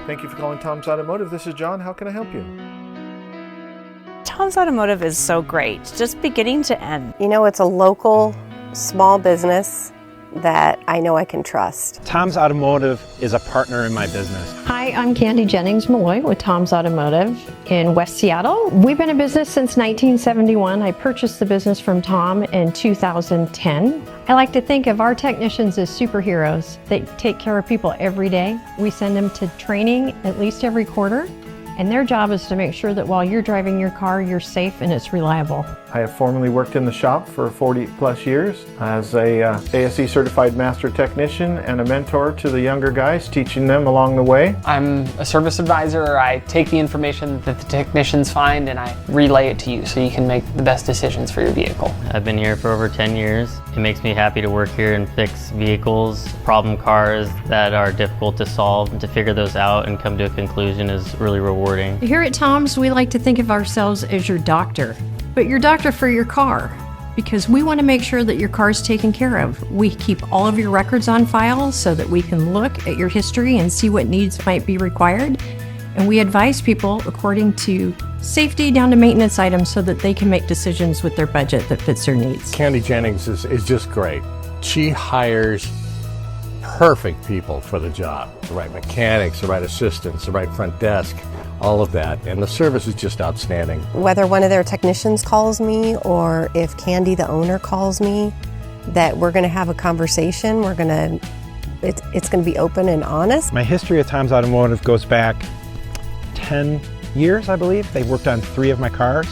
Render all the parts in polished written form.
Thank you for calling Tom's Automotive. This is John. How can I help you? Tom's Automotive is so great, just beginning to end. You know, it's a local, small business that I know I can trust. Tom's Automotive is a partner in my business. Hi, I'm Candy Jennings-Malloy with Tom's Automotive in West Seattle. We've been in business since 1971. I purchased the business from Tom in 2010. I like to think of our technicians as superheroes. They take care of people every day. We send them to training at least every quarter, and their job is to make sure that while you're driving your car, you're safe and it's reliable. I have formerly worked in the shop for 40 plus years as a ASE certified master technician and a mentor to the younger guys, teaching them along the way. I'm a service advisor. I take the information that the technicians find and I relay it to you so you can make the best decisions for your vehicle. I've been here for over 10 years. It makes me happy to work here and fix vehicles, problem cars that are difficult to solve, and to figure those out and come to a conclusion is really rewarding. Here at Tom's, we like to think of ourselves as your doctor, but your doctor for your car, because we want to make sure that your car is taken care of. We keep all of your records on file so that we can look at your history and see what needs might be required. And we advise people according to safety down to maintenance items so that they can make decisions with their budget that fits their needs. Candy Jennings is just great. She hires perfect people for the job. The right mechanics, the right assistants, the right front desk, all of that. And the service is just outstanding. Whether one of their technicians calls me or if Candy, the owner, calls me, that we're going to have a conversation. It's going to be open and honest. My history at Tom's Automotive goes back 10 years, I believe. They worked on 3 of my cars.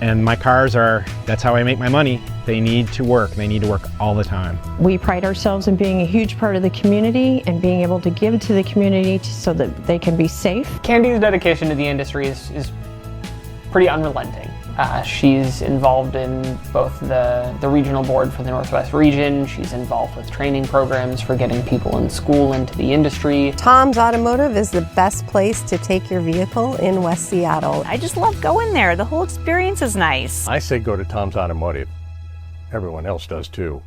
And my cars that's how I make my money. They need to work. They need to work all the time. We pride ourselves in being a huge part of the community and being able to give to the community so that they can be safe. Candy's dedication to the industry is pretty unrelenting. She's involved in both the regional board for the Northwest region. She's involved with training programs for getting people in school into the industry. Tom's Automotive is the best place to take your vehicle in West Seattle. I just love going there. The whole experience is nice. I say go to Tom's Automotive. Everyone else does too.